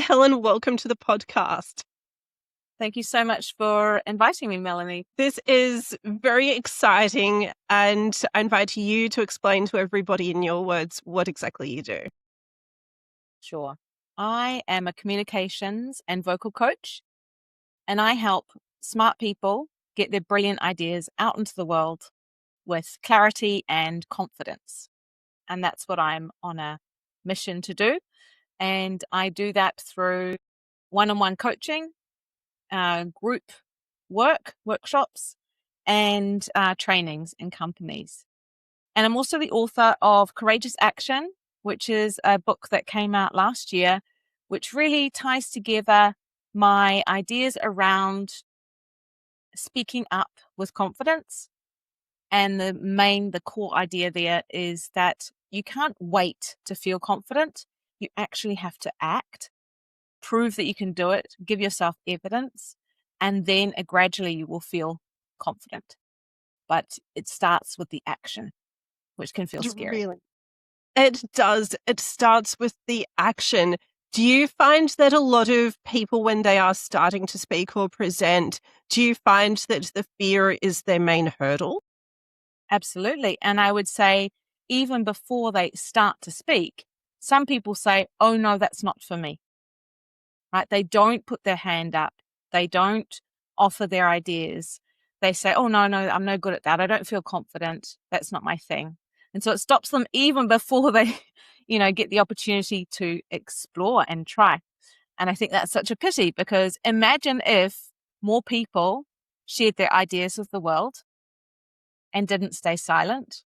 Helen, welcome to the podcast. Thank you so much for inviting me, Melanie. This is very exciting, and I invite you to explain to everybody in your words what exactly you do. Sure. I am a communications and vocal coach, and I help smart people get their brilliant ideas out into the world with clarity and confidence. And that's what I'm on a mission to do. And I do that through one-on-one coaching, group workshops, and trainings in companies. And I'm also the author of Courageous Action, which is a book that came out last year, which really ties together my ideas around speaking up with confidence. And the core idea there is that you can't wait to feel confident. You actually have to act, prove that you can do it, give yourself evidence, and then gradually you will feel confident. But it starts with the action, which can feel scary. Really? It does. It starts with the action. Do you find that a lot of people, when they are starting to speak or present, do you find that the fear is their main hurdle? Absolutely. And I would say even before they start to speak, some people say, oh no, that's not for me. Right? They don't put their hand up. They don't offer their ideas. They say, oh no, I'm no good at that. I don't feel confident. That's not my thing. And so it stops them even before they, get the opportunity to explore and try. And I think that's such a pity, because imagine if more people shared their ideas with the world and didn't stay silent,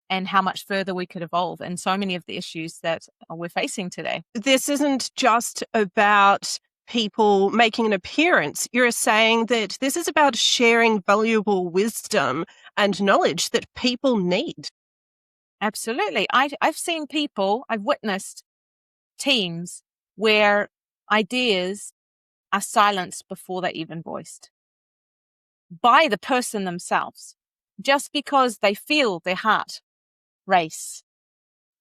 and how much further we could evolve in so many of the issues that we're facing today. This isn't just about people making an appearance. You're saying that this is about sharing valuable wisdom and knowledge that people need. Absolutely. I've witnessed teams where ideas are silenced before they're even voiced by the person themselves, just because they feel their heart race,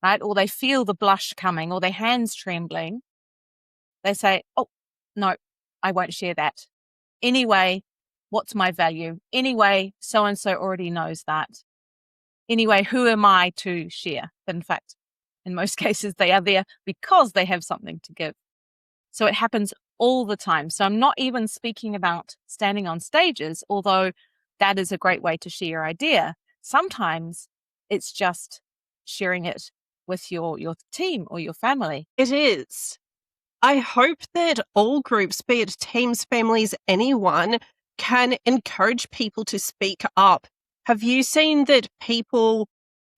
right? Or they feel the blush coming or their hands trembling. They say, oh, no, I won't share that. Anyway, what's my value? Anyway, so-and-so already knows that. Anyway, who am I to share? But in fact, in most cases, they are there because they have something to give. So it happens all the time. So I'm not even speaking about standing on stages, although that is a great way to share your idea. Sometimes it's just sharing it with your team or your family. It is. I hope that all groups, be it teams, families, anyone, can encourage people to speak up. Have you seen that people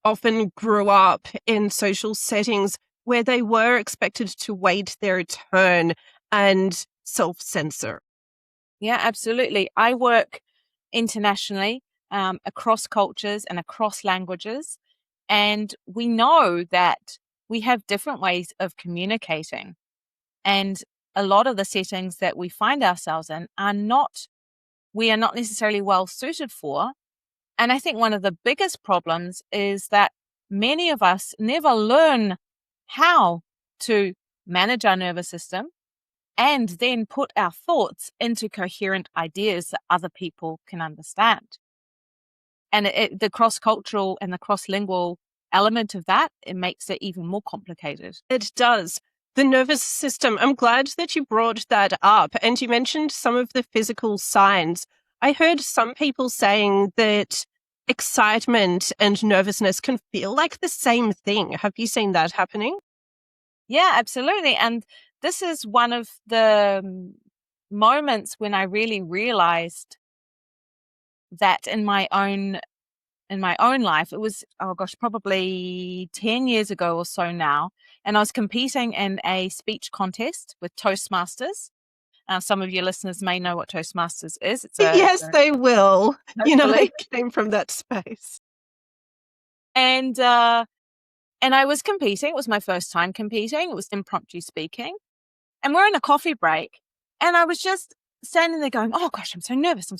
often grew up in social settings where they were expected to wait their turn and self-censor? Yeah, absolutely. I work internationally, across cultures and across languages. And we know that we have different ways of communicating. And a lot of the settings that we find ourselves in we are not necessarily well suited for. And I think one of the biggest problems is that many of us never learn how to manage our nervous system and then put our thoughts into coherent ideas that other people can understand. And the cross-cultural and the cross-lingual element of that, it makes it even more complicated. It does. The nervous system, I'm glad that you brought that up. And you mentioned some of the physical signs. I heard some people saying that excitement and nervousness can feel like the same thing. Have you seen that happening? Yeah, absolutely. And this is one of the moments when I really realized that in my own life. It was, probably 10 years ago or so now. And I was competing in a speech contest with Toastmasters. Some of your listeners may know what Toastmasters is. Yes, they will. Hopefully. I came from that space. And I was competing. It was my first time competing. It was impromptu speaking. And we're in a coffee break. And I was just standing there going, oh gosh, I'm so nervous.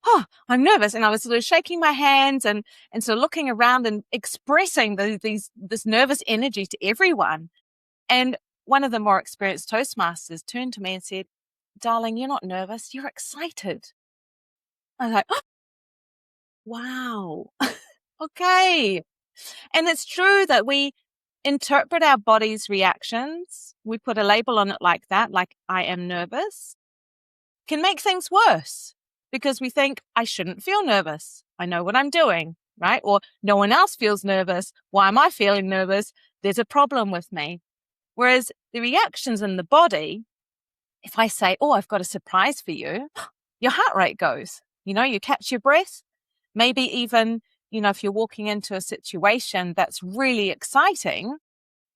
Oh, I'm nervous. And I was sort of shaking my hands and sort of looking around and expressing this nervous energy to everyone. And one of the more experienced Toastmasters turned to me and said, "Darling, you're not nervous, you're excited." I was like, oh, wow, okay. And it's true that we interpret our body's reactions. We put a label on it like that, like I am nervous, can make things worse because we think I shouldn't feel nervous. I know what I'm doing, right? Or no one else feels nervous. Why am I feeling nervous? There's a problem with me. Whereas the reactions in the body, if I say, oh, I've got a surprise for you, your heart rate goes, you catch your breath. Maybe even, if you're walking into a situation that's really exciting,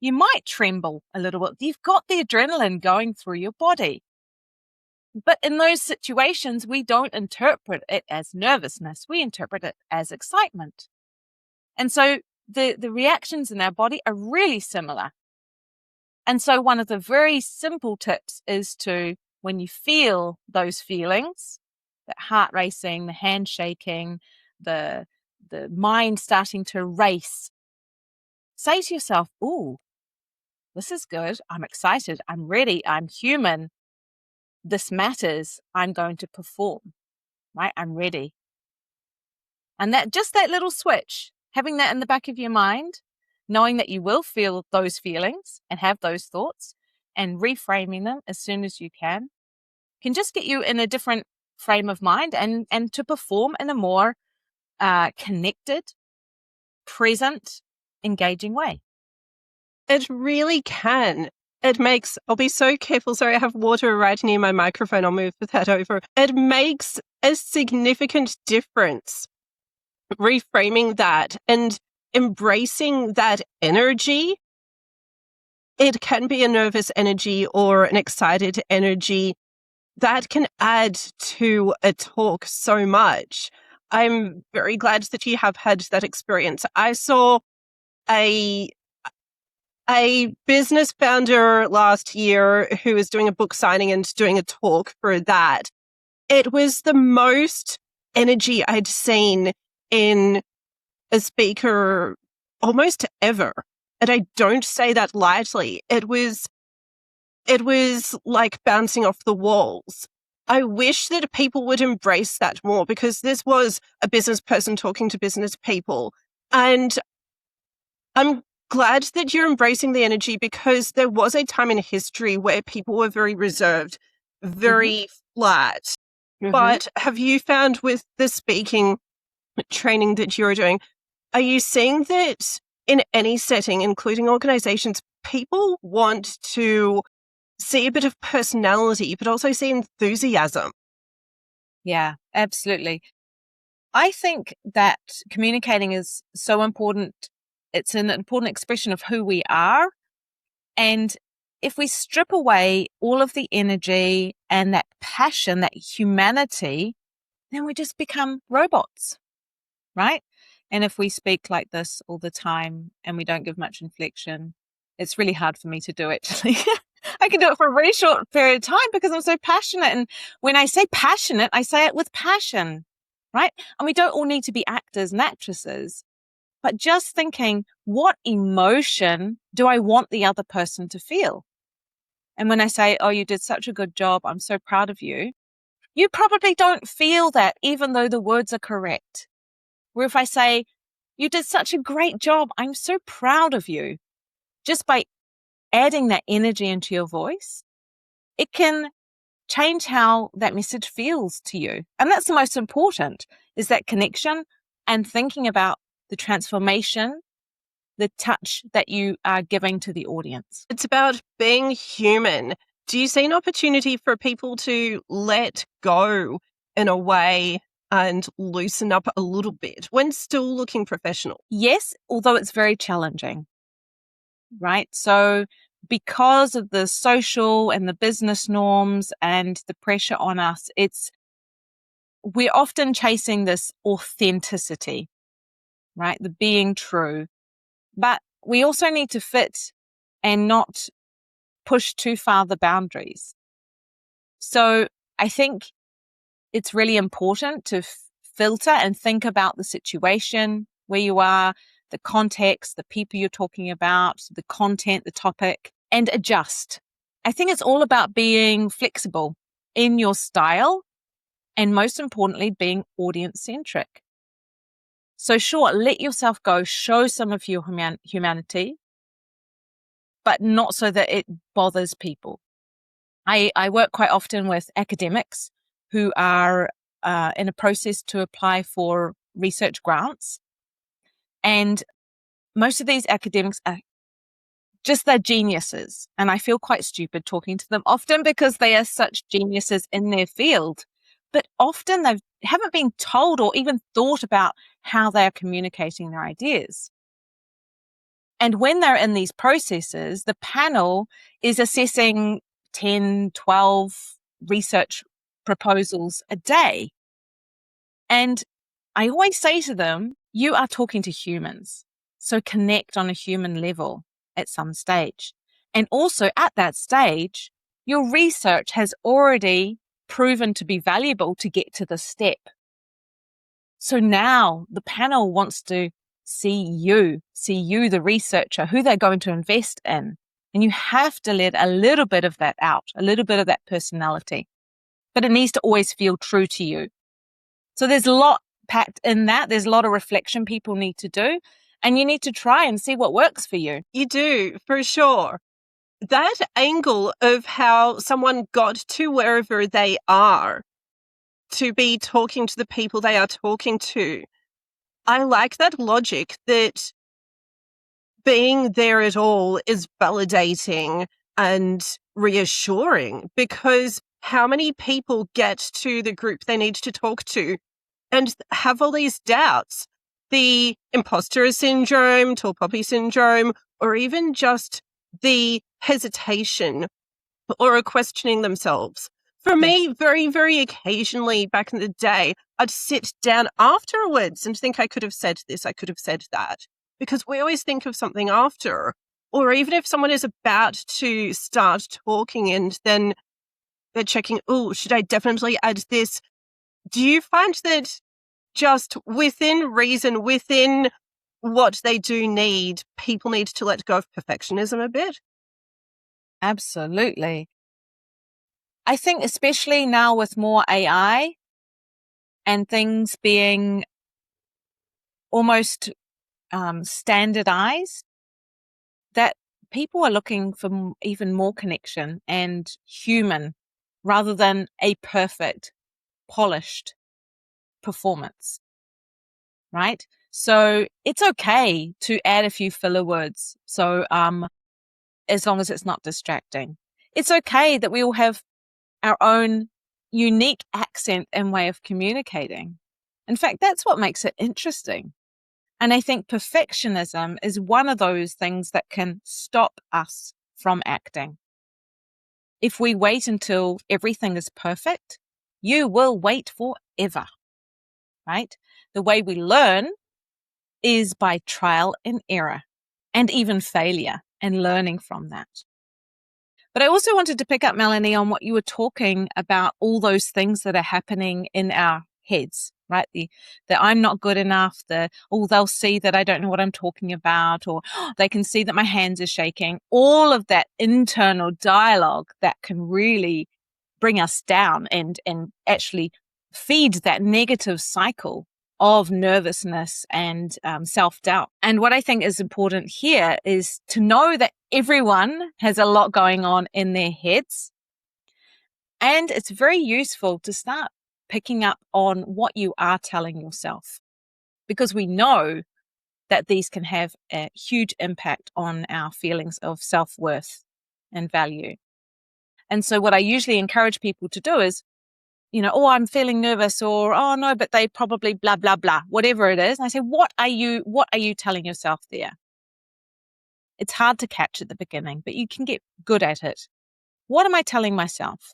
you might tremble a little bit. You've got the adrenaline going through your body. But in those situations, we don't interpret it as nervousness. We interpret it as excitement. And so the reactions in our body are really similar. And so one of the very simple tips is to, when you feel those feelings, the heart racing, the hand shaking, the mind starting to race, say to yourself, "Ooh, this is good. I'm excited. I'm ready. I'm human. This matters. I'm going to perform, right? I'm ready." And that little switch, having that in the back of your mind, knowing that you will feel those feelings and have those thoughts and reframing them as soon as you can just get you in a different frame of mind and to perform in a more connected, present, engaging way. It really can. I'll be so careful. Sorry, I have water right near my microphone. I'll move that over. It makes a significant difference reframing that and embracing that energy. It can be a nervous energy or an excited energy that can add to a talk so much. I'm very glad that you have had that experience. I saw a business founder last year who was doing a book signing and doing a talk for that. It was the most energy I'd seen in a speaker almost ever. And I don't say that lightly. It was like bouncing off the walls. I wish that people would embrace that more, because this was a business person talking to business people. And I'm glad that you're embracing the energy, because there was a time in history where people were very reserved, very flat. But have you found with the speaking training that you're doing, are you seeing that in any setting, including organizations, people want to see a bit of personality, but also see enthusiasm? Yeah, absolutely. I think that communicating is so important. It's an important expression of who we are. And if we strip away all of the energy and that passion, that humanity, then we just become robots, right? And if we speak like this all the time and we don't give much inflection, it's really hard for me to do, actually. I can do it for a very short period of time because I'm so passionate. And when I say passionate, I say it with passion, right? And we don't all need to be actors and actresses, but just thinking, what emotion do I want the other person to feel? And when I say, "Oh, you did such a good job, I'm so proud of you," you probably don't feel that, even though the words are correct. Where if I say, "You did such a great job, I'm so proud of you," just by adding that energy into your voice, it can change how that message feels to you. And that's the most important, is that connection and thinking about the transformation, the touch that you are giving to the audience. It's about being human. Do you see an opportunity for people to let go in a way and loosen up a little bit when still looking professional? Yes, although it's very challenging, right? So because of the social and the business norms and the pressure on us, we're often chasing this authenticity, right? The being true. But we also need to fit and not push too far the boundaries. So I think it's really important to filter and think about the situation where you are, the context, the people you're talking about, the content, the topic, and adjust. I think it's all about being flexible in your style and, most importantly, being audience-centric. So sure, let yourself go, show some of your humanity, but not so that it bothers people. I work quite often with academics who are in a process to apply for research grants. And most of these academics are they're geniuses. And I feel quite stupid talking to them often because they are such geniuses in their field. But often they haven't been told or even thought about how they are communicating their ideas. And when they're in these processes, the panel is assessing 10, 12 research proposals a day. And I always say to them, you are talking to humans. So connect on a human level at some stage. And also at that stage, your research has already proven to be valuable to get to the step. So now the panel wants to see you, the researcher, who they're going to invest in. And you have to let a little bit of that out, a little bit of that personality. But it needs to always feel true to you. So there's a lot packed in that. There's a lot of reflection people need to do. And you need to try and see what works for you. You do, for sure. That angle of how someone got to wherever they are to be talking to the people they are talking to, I like that logic that being there at all is validating and reassuring, because how many people get to the group they need to talk to and have all these doubts? The imposter syndrome, tall poppy syndrome, or even just the hesitation or questioning themselves. For me, very, very occasionally back in the day, I'd sit down afterwards and think I could have said this, I could have said that, because we always think of something after. Or even if someone is about to start talking and then they're checking, oh, should I definitely add this? Do you find that just within reason, within what they do need, people need to let go of perfectionism a bit? Absolutely. I think especially now with more AI and things being almost standardized, that people are looking for even more connection and human rather than a perfect, polished performance, right? So it's okay to add a few filler words. So as long as it's not distracting. It's okay that we all have our own unique accent and way of communicating. In fact, that's what makes it interesting. And I think perfectionism is one of those things that can stop us from acting. If we wait until everything is perfect, you will wait forever, right? The way we learn is by trial and error and even failure and learning from that. But I also wanted to pick up, Melanie, on what you were talking about, all those things that are happening in our heads, right? The I'm not good enough, they'll see that I don't know what I'm talking about, or they can see that my hands are shaking. All of that internal dialogue that can really bring us down and actually feed that negative cycle of nervousness and self-doubt. And what I think is important here is to know that everyone has a lot going on in their heads. And it's very useful to start picking up on what you are telling yourself, because we know that these can have a huge impact on our feelings of self-worth and value. And so what I usually encourage people to do is, oh, I'm feeling nervous, or, oh no, but they probably blah, blah, blah, whatever it is. And I say, what are you telling yourself there? It's hard to catch at the beginning, but you can get good at it. What am I telling myself?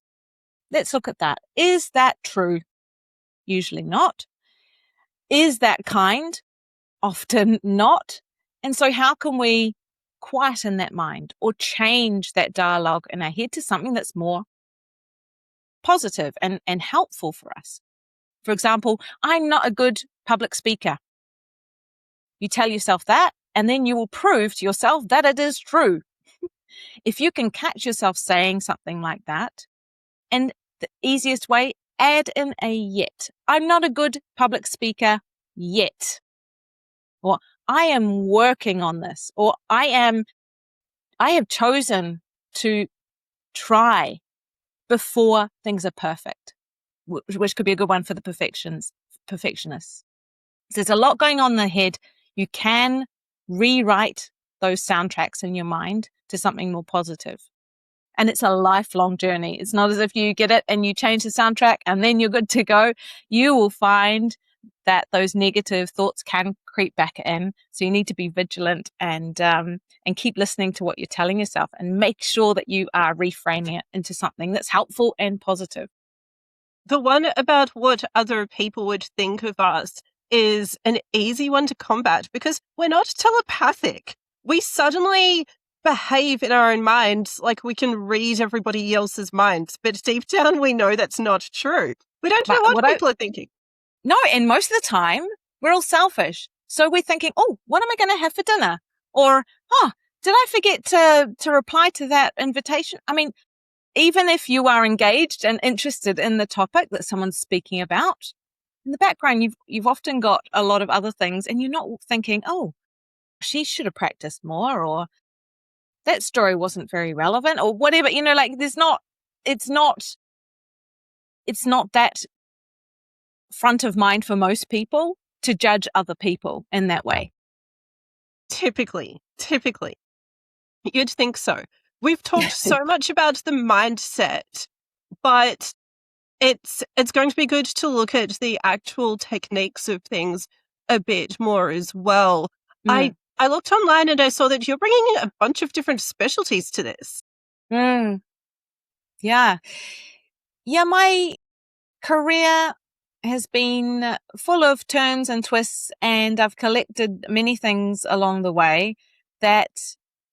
Let's look at that. Is that true? Usually not. Is that kind? Often not. And so how can we quieten that mind or change that dialogue in our head to something that's more positive and helpful for us? For example, I'm not a good public speaker. You tell yourself that, and then you will prove to yourself that it is true. If you can catch yourself saying something like that, and the easiest way, add in a yet. I'm not a good public speaker yet. Or I am working on this. Or I have chosen to try before things are perfect, which could be a good one for the perfectionists. So there's a lot going on in the head. You can rewrite those soundtracks in your mind to something more positive. And it's a lifelong journey. It's not as if you get it and you change the soundtrack and then you're good to go. You will find that those negative thoughts can creep back in. So you need to be vigilant and keep listening to what you're telling yourself and make sure that you are reframing it into something that's helpful and positive. The one about what other people would think of us is an easy one to combat because we're not telepathic. We suddenly behave in our own minds like we can read everybody else's minds, but deep down we know that's not true. We don't know what people are thinking. No, and most of the time we're all selfish. So we're thinking, oh, what am I going to have for dinner? Or, oh, did I forget to reply to that invitation? I mean, even if you are engaged and interested in the topic that someone's speaking about, in the background, you've often got a lot of other things and you're not thinking, oh, she should have practiced more, or that story wasn't very relevant, or whatever, like it's not that front of mind for most people to judge other people in that way. Typically. You'd think so. We've talked so much about the mindset, but it's going to be good to look at the actual techniques of things a bit more as well. I looked online and I saw that you're bringing in a bunch of different specialties to this. Yeah, my career has been full of turns and twists, and I've collected many things along the way that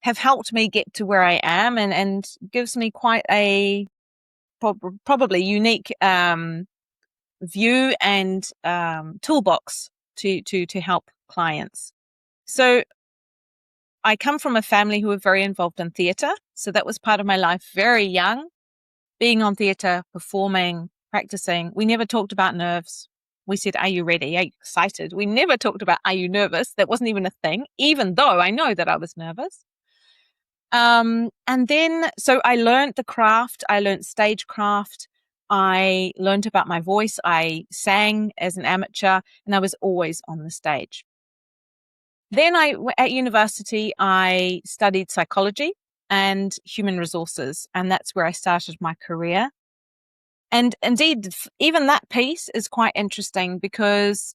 have helped me get to where I am and gives me quite a probably unique view and toolbox to help clients. So I come from a family who were very involved in theatre. So that was part of my life very young, being on theatre, performing, practicing. We never talked about nerves. We said, are you ready? Are you excited? We never talked about, are you nervous? That wasn't even a thing, even though I know that I was nervous. And then, so I learned the craft. I learned stagecraft. I learned about my voice. I sang as an amateur and I was always on the stage. Then at university, I studied psychology and human resources, and that's where I started my career. And indeed, even that piece is quite interesting because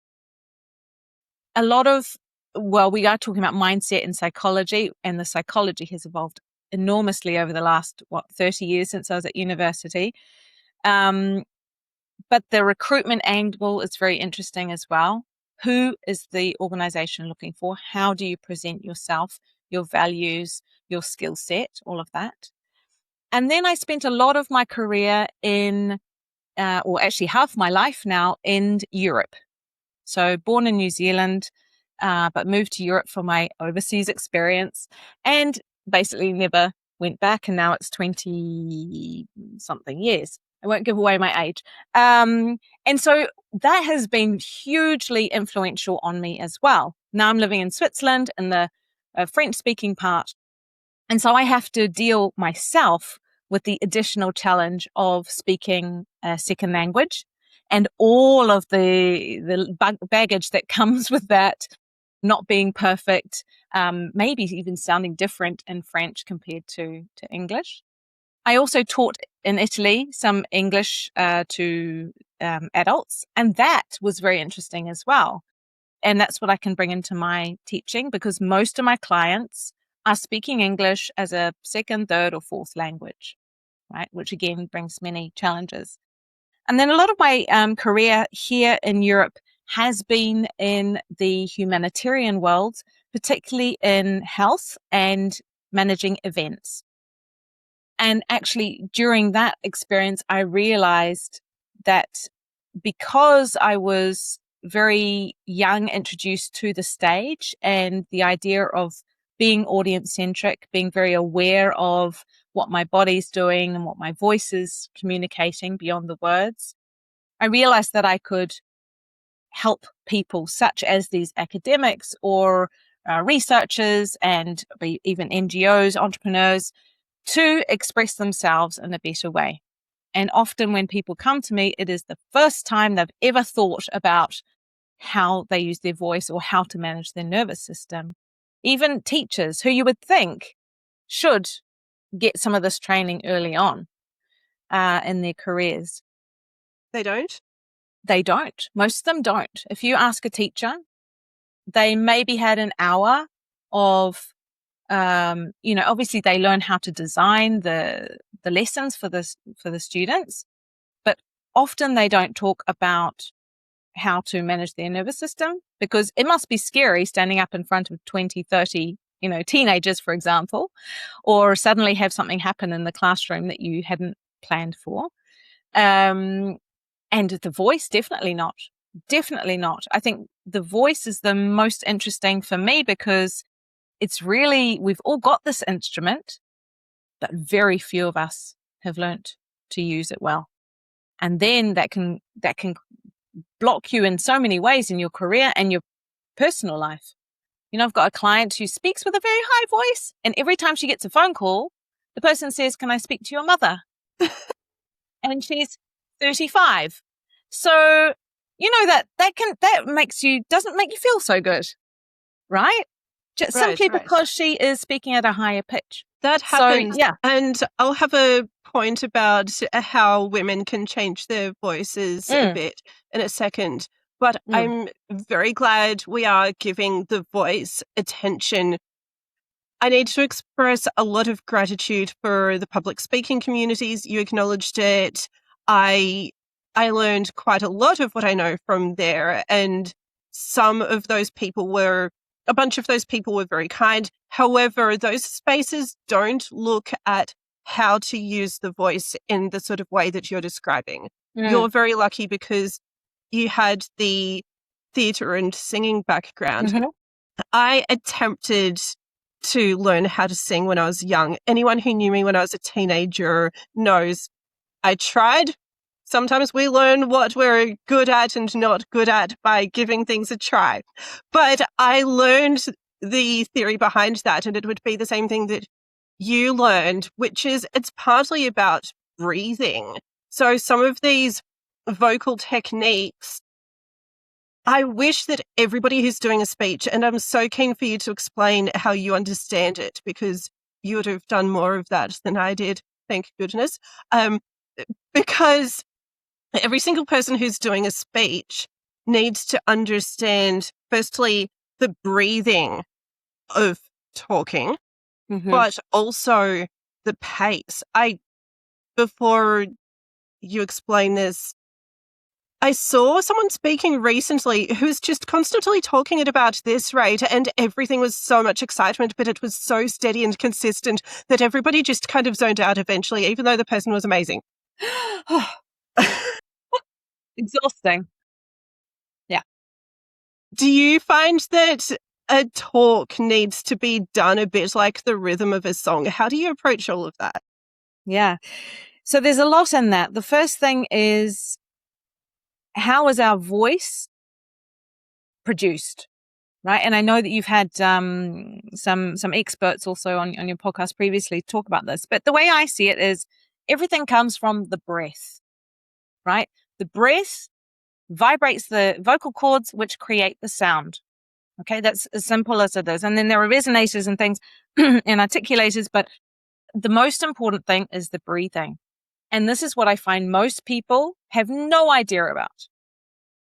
we are talking about mindset and psychology, and the psychology has evolved enormously over the last, 30 years since I was at university. But the recruitment angle is very interesting as well. Who is the organization looking for? How do you present yourself, your values, your skill set, all of that? And then I spent a lot of my career or actually half my life now in Europe. So born in New Zealand, but moved to Europe for my overseas experience and basically never went back. And now it's 20 something years. I won't give away my age. And so that has been hugely influential on me as well. Now I'm living in Switzerland in the French speaking part. And so I have to deal myself with the additional challenge of speaking a second language and all of the baggage that comes with that, not being perfect, maybe even sounding different in French compared to English. I also taught in Italy some English to adults, and that was very interesting as well. And that's what I can bring into my teaching because most of my clients are speaking English as a second, third, or fourth language, right? Which again brings many challenges. And then a lot of my career here in Europe has been in the humanitarian world, particularly in health and managing events. And actually, during that experience, I realized that because I was very young, introduced to the stage and the idea of being audience-centric, being very aware of what my body's doing and what my voice is communicating beyond the words, I realized that I could help people such as these academics or researchers and even NGOs, entrepreneurs, to express themselves in a better way. And often when people come to me, it is the first time they've ever thought about how they use their voice or how to manage their nervous system. Even teachers who you would think should get some of this training early on in their careers. They don't? They don't. Most of them don't. If you ask a teacher, they maybe had an hour of, obviously they learn how to design the lessons for the students, but often they don't talk about how to manage their nervous system, because it must be scary standing up in front of 20, 30, teenagers, for example, or suddenly have something happen in the classroom that you hadn't planned for. And the voice, definitely not. Definitely not. I think the voice is the most interesting for me because it's really, we've all got this instrument, but very few of us have learnt to use it well. And then that can block you in so many ways in your career and your personal life. I've got a client who speaks with a very high voice, and every time she gets a phone call, the person says, "Can I speak to your mother?" And she's 35. So, that doesn't make you feel so good, right? Just simply because she is speaking at a higher pitch. That happens. So, yeah. And I'll have a point about how women can change their voices a bit in a second. But I'm very glad we are giving the voice attention. I need to express a lot of gratitude for the public speaking communities. You acknowledged it. I learned quite a lot of what I know from there. And a bunch of those people were very kind. However, those spaces don't look at how to use the voice in the sort of way that you're describing. You're very lucky because you had the theatre and singing background. Mm-hmm. I attempted to learn how to sing when I was young. Anyone who knew me when I was a teenager knows I tried. Sometimes we learn what we're good at and not good at by giving things a try. But I learned the theory behind that, and it would be the same thing that you learned, which is it's partly about breathing. So some of these vocal techniques, I wish that everybody who's doing a speech, and I'm so keen for you to explain how you understand it, because you would have done more of that than I did, thank goodness. Because every single person who's doing a speech needs to understand, firstly, the breathing of talking, but also the pace. Before you explain this, I saw someone speaking recently who's just constantly talking at about this rate, and everything was so much excitement, but it was so steady and consistent that everybody just kind of zoned out eventually, even though the person was amazing. Exhausting. Yeah. Do you find that a talk needs to be done a bit like the rhythm of a song? How do you approach all of that? Yeah. So there's a lot in that. The first thing is, how is our voice produced, right? And I know that you've had some experts also on your podcast previously talk about this. But the way I see it is everything comes from the breath, right? The breath vibrates the vocal cords, which create the sound. Okay, that's as simple as it is. And then there are resonators and things and articulators, but the most important thing is the breathing. And this is what I find most people have no idea about.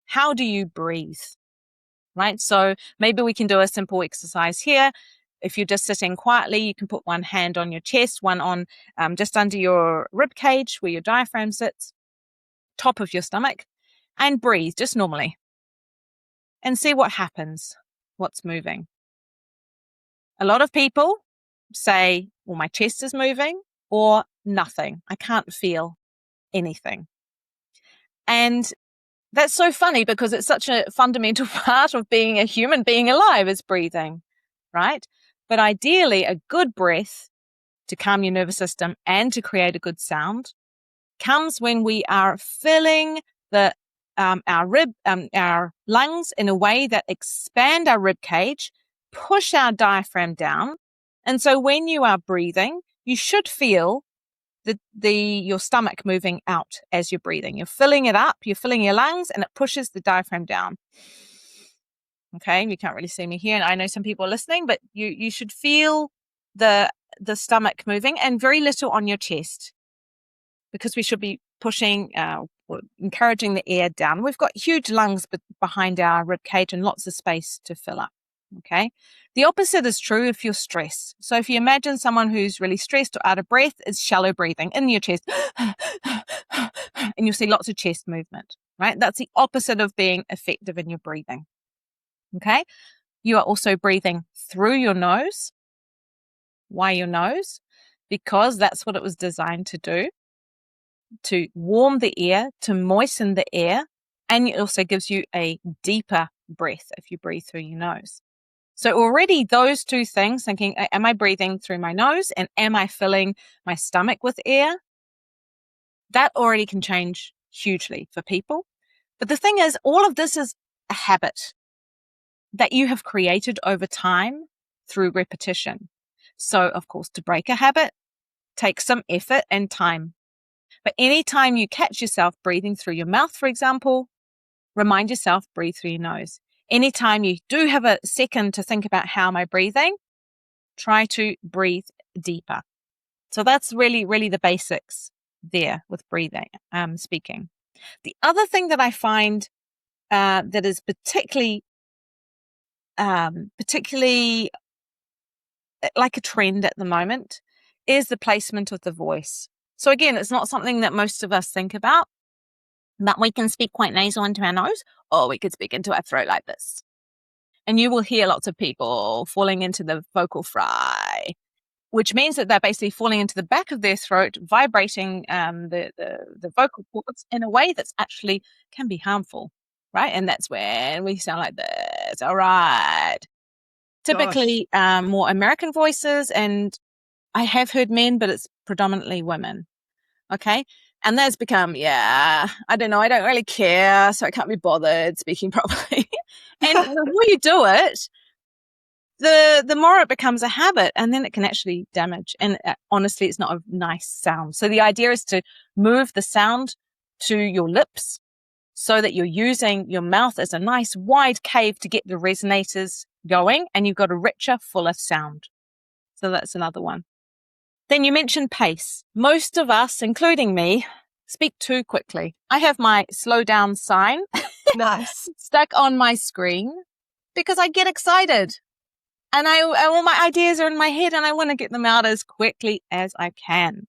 How do you breathe? Right? So maybe we can do a simple exercise here. If you're just sitting quietly, you can put one hand on your chest, one on just under your rib cage where your diaphragm sits, top of your stomach, and breathe just normally and see what happens, what's moving. A lot of people say, well, my chest is moving, or nothing. I can't feel anything. And that's so funny because it's such a fundamental part of being a human being alive is breathing, right? But ideally, a good breath to calm your nervous system and to create a good sound comes when we are filling our lungs in a way that expand our rib cage, push our diaphragm down. And so when you are breathing, you should feel your stomach moving out as you're breathing. You're filling it up, you're filling your lungs, and it pushes the diaphragm down. Okay, you can't really see me here, and I know some people are listening, but you should feel the stomach moving and very little on your chest, because we should be pushing, or encouraging the air down. We've got huge lungs behind our rib cage and lots of space to fill up. Okay. The opposite is true if you're stressed. So if you imagine someone who's really stressed or out of breath, it's shallow breathing in your chest, and you'll see lots of chest movement, right? That's the opposite of being effective in your breathing. Okay. You are also breathing through your nose. Why your nose? Because that's what it was designed to do, to warm the air, to moisten the air, and it also gives you a deeper breath if you breathe through your nose. So already those two things, thinking, am I breathing through my nose and am I filling my stomach with air? That already can change hugely for people. But the thing is, all of this is a habit that you have created over time through repetition. So, of course, to break a habit takes some effort and time. But anytime you catch yourself breathing through your mouth, for example, remind yourself, breathe through your nose. Anytime you do have a second to think about how am I breathing, try to breathe deeper. So that's really, really the basics there with breathing, speaking. The other thing that I find that is particularly like a trend at the moment is the placement of the voice. So again, it's not something that most of us think about, that we can speak quite nasal into our nose, or we could speak into our throat like this. And you will hear lots of people falling into the vocal fry, which means that they're basically falling into the back of their throat, vibrating the vocal cords in a way that's actually can be harmful, right? And that's when we sound like this. All right. Typically more American voices, and I have heard men, but it's predominantly women. Okay. And that's become, I don't know, I don't really care, so I can't be bothered speaking properly. And the more you do it, the more it becomes a habit, and then it can actually damage. And honestly, it's not a nice sound. So the idea is to move the sound to your lips so that you're using your mouth as a nice wide cave to get the resonators going, and you've got a richer, fuller sound. So that's another one. Then you mentioned pace. Most of us, including me, speak too quickly. I have my slow down sign Nice. stuck on my screen because I get excited and all my ideas are in my head and I want to get them out as quickly as I can.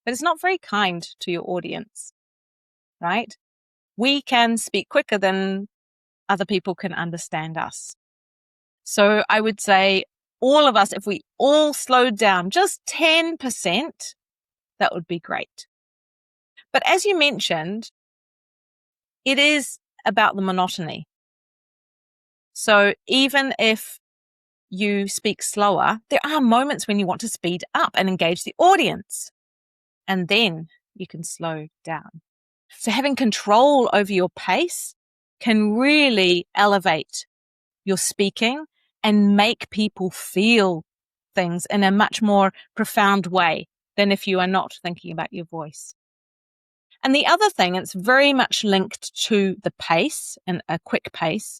But it's not very kind to your audience, right? We can speak quicker than other people can understand us. So I would say all of us, if we all slowed down just 10%, that would be great. But as you mentioned, it is about the monotony. So even if you speak slower, there are moments when you want to speed up and engage the audience. And then you can slow down. So having control over your pace can really elevate your speaking and make people feel things in a much more profound way than if you are not thinking about your voice. And the other thing, it's very much linked to the pace and a quick pace,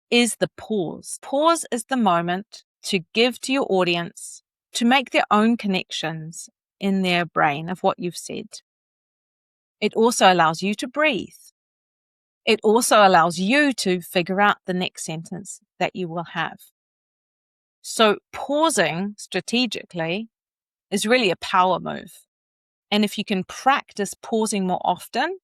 is the pause. Pause is the moment to give to your audience to make their own connections in their brain of what you've said. It also allows you to breathe. It also allows you to figure out the next sentence that you will have. So pausing strategically is really a power move. And if you can practice pausing more often,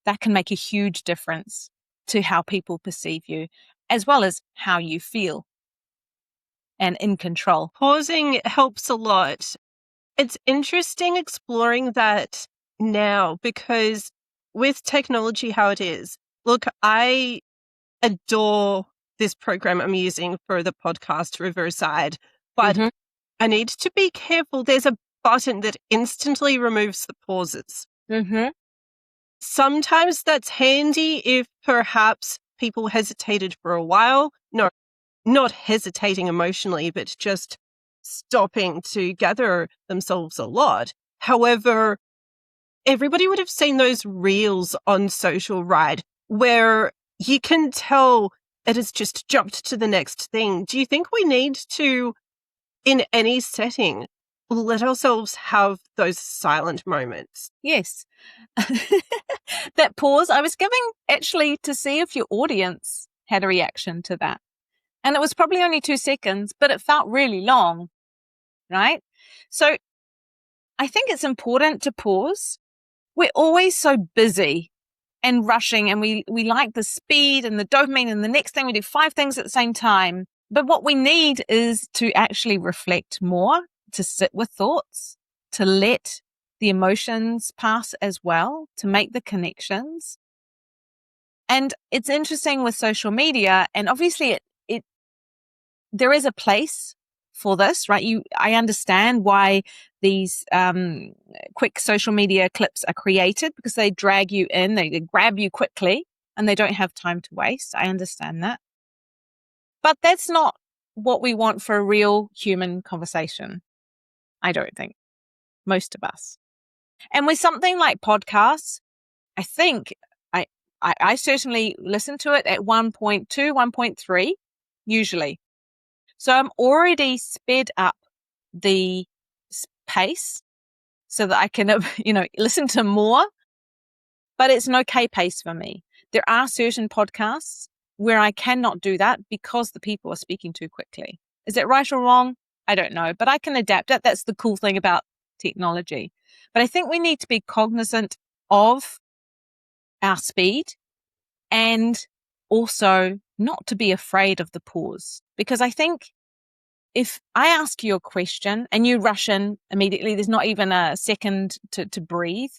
that can make a huge difference to how people perceive you, as well as how you feel and in control. Pausing helps a lot. It's interesting exploring that now because with technology how it is, look, I adore this program I'm using for the podcast, Riverside, but I need to be careful. There's a button that instantly removes the pauses. Sometimes that's handy if perhaps people hesitated for a while. No, not hesitating emotionally, but just stopping to gather themselves a lot. However, everybody would have seen those reels on social, right, where you can tell it has just jumped to the next thing. Do you think we need to, in any setting, let ourselves have those silent moments? Yes. That pause, I was giving actually to see if your audience had a reaction to that. And it was probably only 2 seconds, but it felt really long, right? So I think it's important to pause. We're always so busy and rushing, and we like the speed and the dopamine, and the next thing we do 5 things at the same time. But what we need is to actually reflect more, to sit with thoughts, to let the emotions pass as well, to make the connections. And it's interesting with social media, and obviously there is a place for this, right? I understand why these quick social media clips are created, because they drag you in, they grab you quickly, and they don't have time to waste. I understand that. But that's not what we want for a real human conversation, I don't think, most of us. And with something like podcasts, I think I certainly listen to it at 1.2, 1.3, usually. So I'm already sped up the pace so that I can, listen to more, but it's an okay pace for me. There are certain podcasts where I cannot do that because the people are speaking too quickly. Is it right or wrong? I don't know, but I can adapt it. That's the cool thing about technology. But I think we need to be cognizant of our speed, and also not to be afraid of the pause. Because I think if I ask you a question and you rush in immediately, there's not even a second to breathe.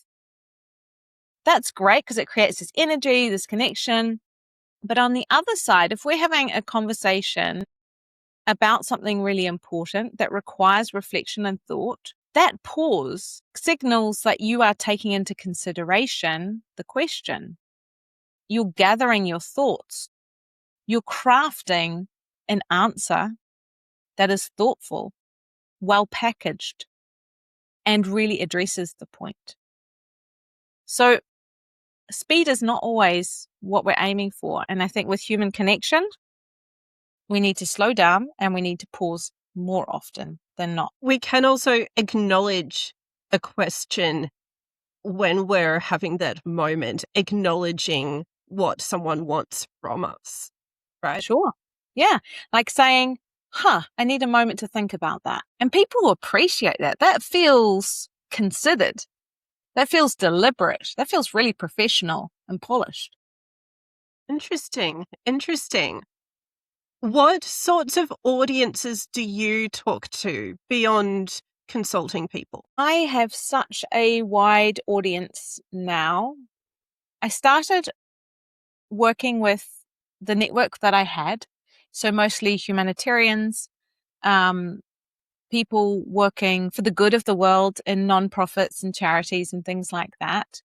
That's great because it creates this energy, this connection. But on the other side, if we're having a conversation about something really important that requires reflection and thought, that pause signals that you are taking into consideration the question. You're gathering your thoughts. You're crafting an answer that is thoughtful, well packaged, and really addresses the point. So speed is not always what we're aiming for. And I think with human connection, we need to slow down and we need to pause more often than not. We can also acknowledge a question when we're having that moment, acknowledging what someone wants from us, right? Sure. Yeah. Like saying, I need a moment to think about that. And people appreciate that. That feels considered. That feels deliberate. That feels really professional and polished. Interesting. What sorts of audiences do you talk to beyond consulting people? I have such a wide audience now. I started working with the network that I had, so mostly humanitarians, people working for the good of the world in nonprofits and charities and things like that.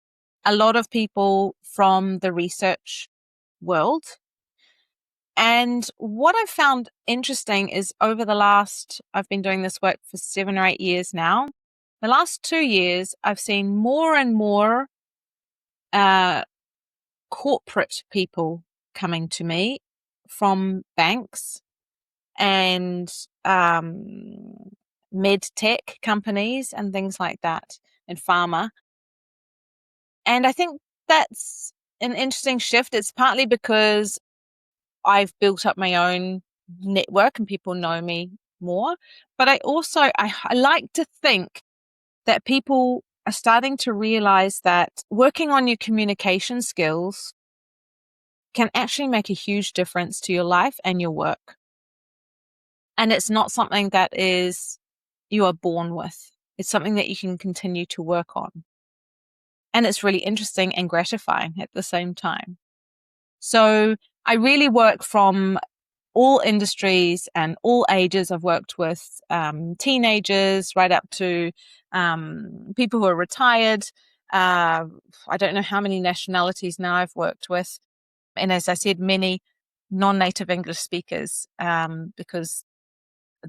A lot of people from the research world. And what I've found interesting is I've been doing this work for 7 or 8 years now. The last 2 years, I've seen more and more corporate people coming to me from banks and med tech companies and things like that, and pharma. And I think that's an interesting shift. It's partly because I've built up my own network and people know me more. But I like to think that people are starting to realize that working on your communication skills can actually make a huge difference to your life and your work. And it's not something that you are born with. It's something that you can continue to work on. And it's really interesting and gratifying at the same time. So I really work from all industries and all ages. I've worked with teenagers right up to people who are retired. I don't know how many nationalities now I've worked with. And as I said, many non-native English speakers, because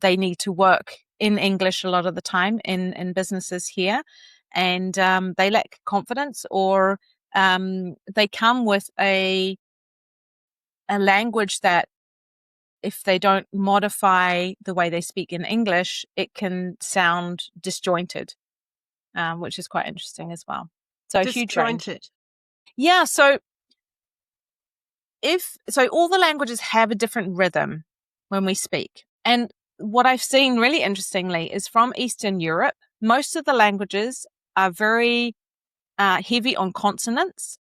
they need to work in English a lot of the time in businesses here. And they lack confidence, or they come with a language that, if they don't modify the way they speak in English, it can sound disjointed, which is quite interesting as well. So a huge range. Disjointed. Yeah. So all the languages have a different rhythm when we speak. And what I've seen really interestingly is from Eastern Europe, most of the languages are very heavy on consonants,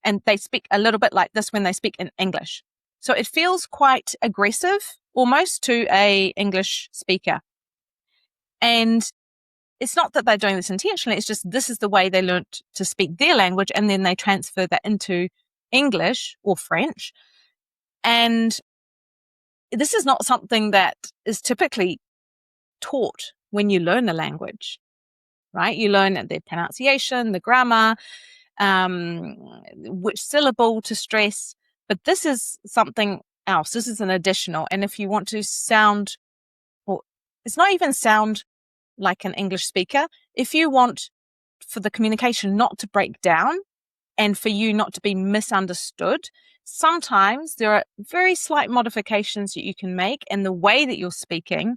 and they speak a little bit like this when they speak in English. So it feels quite aggressive almost to a English speaker. And it's not that they're doing this intentionally. It's just this is the way they learnt to speak their language, and then they transfer that into English or French. And this is not something that is typically taught when you learn a language, right? You learn the pronunciation, the grammar, which syllable to stress. But this is something else. This is an additional. And if you want to sound, or it's not even sound like an English speaker, if you want for the communication not to break down and for you not to be misunderstood, sometimes there are very slight modifications that you can make in the way that you're speaking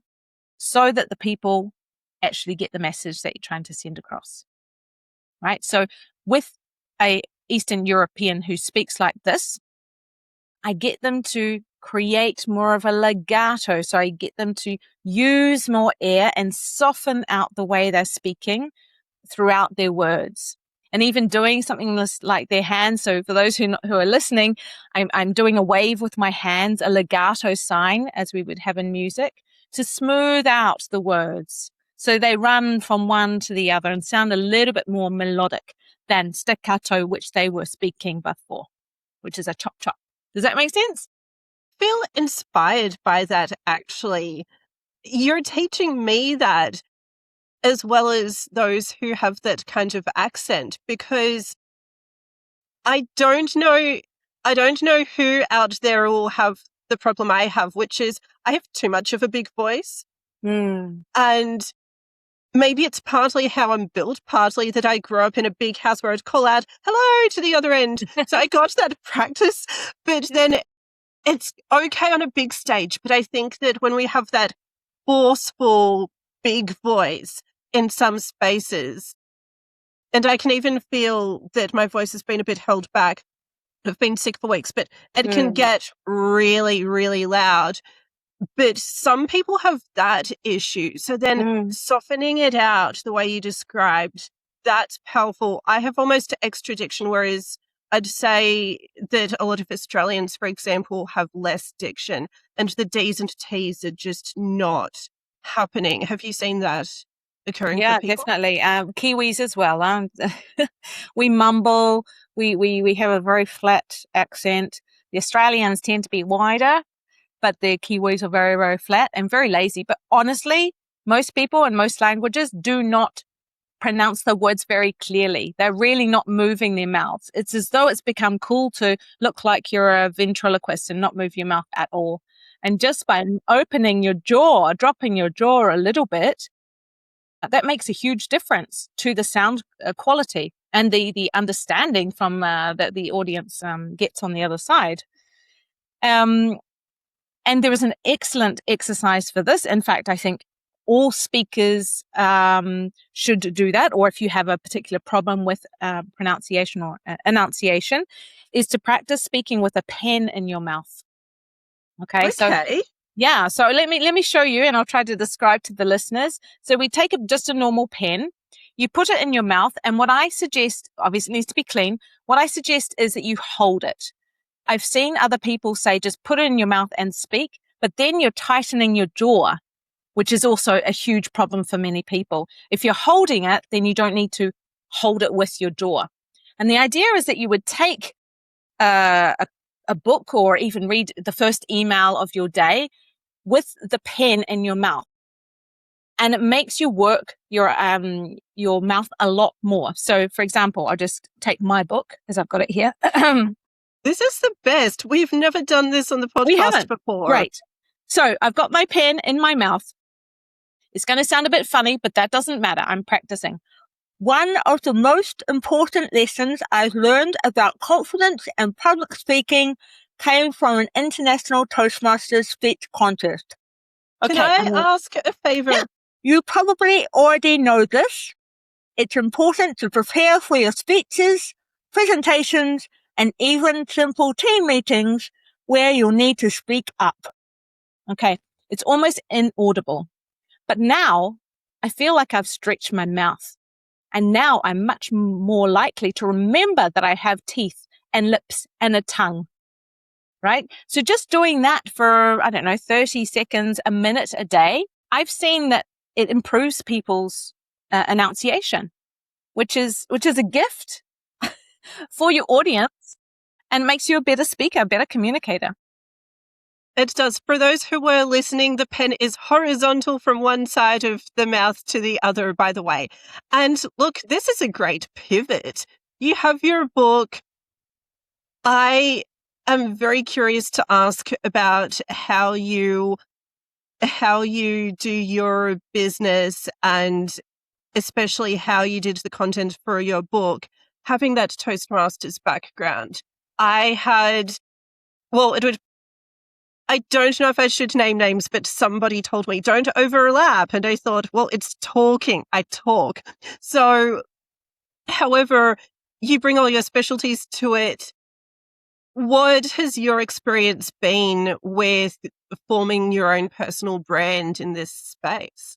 so that the people actually get the message that you're trying to send across, right? So with a Eastern European who speaks like this, I get them to create more of a legato. So I get them to use more air and soften out the way they're speaking throughout their words. And even doing something like their hands. So for those who are listening, I'm doing a wave with my hands, a legato sign, as we would have in music, to smooth out the words. So they run from one to the other and sound a little bit more melodic than staccato, which they were speaking before, which is a chop chop. Does that make sense? Feel inspired by that, actually. You're teaching me that as well as those who have that kind of accent, because I don't know who out there will have the problem I have, which is I have too much of a big voice. And maybe it's partly how I'm built, partly that I grew up in a big house where I'd call out, hello, to the other end. So I got that practice, but then it's okay on a big stage. But I think that when we have that forceful, big voice in some spaces, and I can even feel that my voice has been a bit held back. I've been sick for weeks, but it can get really, really loud. But some people have that issue. So then softening it out the way you described, that's powerful. I have almost extra diction, whereas I'd say that a lot of Australians, for example, have less diction, and the D's and T's are just not happening. Have you seen that occurring for people? Definitely. Kiwis as well. We mumble. We have a very flat accent. The Australians tend to be wider, but the Kiwis are very, very flat and very lazy. But honestly, most people in most languages do not pronounce the words very clearly. They're really not moving their mouths. It's as though it's become cool to look like you're a ventriloquist and not move your mouth at all. And just by opening your jaw, dropping your jaw a little bit, that makes a huge difference to the sound quality and the understanding from that the audience gets on the other side. And there is an excellent exercise for this. In fact, I think all speakers should do that, or if you have a particular problem with pronunciation or enunciation, is to practice speaking with a pen in your mouth. Okay. So let me show you, and I'll try to describe to the listeners. So we take just a normal pen, you put it in your mouth, and what I suggest, obviously it needs to be clean, what I suggest is that you hold it. I've seen other people say just put it in your mouth and speak, but then you're tightening your jaw, which is also a huge problem for many people. If you're holding it, then you don't need to hold it with your jaw. And the idea is that you would take a a book or even read the first email of your day with the pen in your mouth. And it makes you work your mouth a lot more. So, for example, I'll just take my book because I've got it here. This is the best. We've never done this on the We podcast haven't. before. Great. So I've got my pen in my mouth. It's going to sound a bit funny, but that doesn't matter. I'm practicing. One of the most important lessons I've learned about confidence and public speaking came from an international Toastmasters speech contest. Can I ask a favor? Yeah, you probably already know this. It's important to prepare for your speeches, presentations, and even simple team meetings where you'll need to speak up. Okay, it's almost inaudible. But now I feel like I've stretched my mouth. And now I'm much more likely to remember that I have teeth and lips and a tongue, right? So just doing that for, 30 seconds, a minute a day, I've seen that it improves people's enunciation, which is a gift for your audience and makes you a better speaker, a better communicator. It does. For those who were listening, the pen is horizontal from one side of the mouth to the other, by the way. And look, this is a great pivot. You have your book. I am very curious to ask about how you do your business and especially how you did the content for your book, having that Toastmasters background. I don't know if I should name names, but somebody told me don't overlap. And I thought, well, it's talking. I talk. So, however, you bring all your specialties to it. What has your experience been with forming your own personal brand in this space?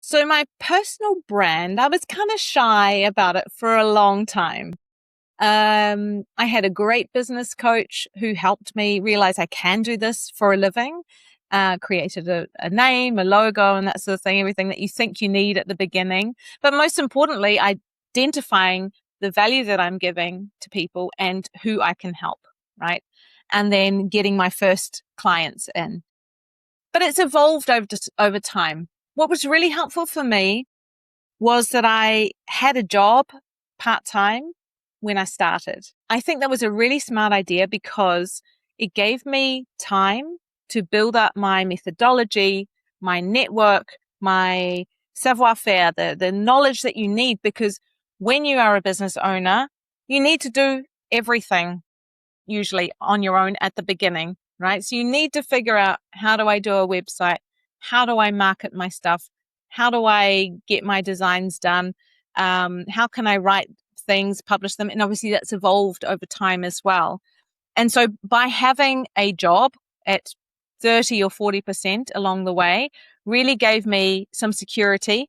So my personal brand, I was kind of shy about it for a long time. I had a great business coach who helped me realize I can do this for a living, created a name, a logo, and that sort of thing, everything that you think you need at the beginning. But most importantly, identifying the value that I'm giving to people and who I can help, right? And then getting my first clients in. But it's evolved over time. What was really helpful for me was that I had a job part-time when I started. I think that was a really smart idea because it gave me time to build up my methodology, my network, my savoir-faire, the knowledge that you need, because when you are a business owner, you need to do everything usually on your own at the beginning, right? So you need to figure out, how do I do a website? How do I market my stuff? How do I get my designs done? How can I write things, publish them? And obviously that's evolved over time as well. And so by having a job at 30 or 40% along the way really gave me some security,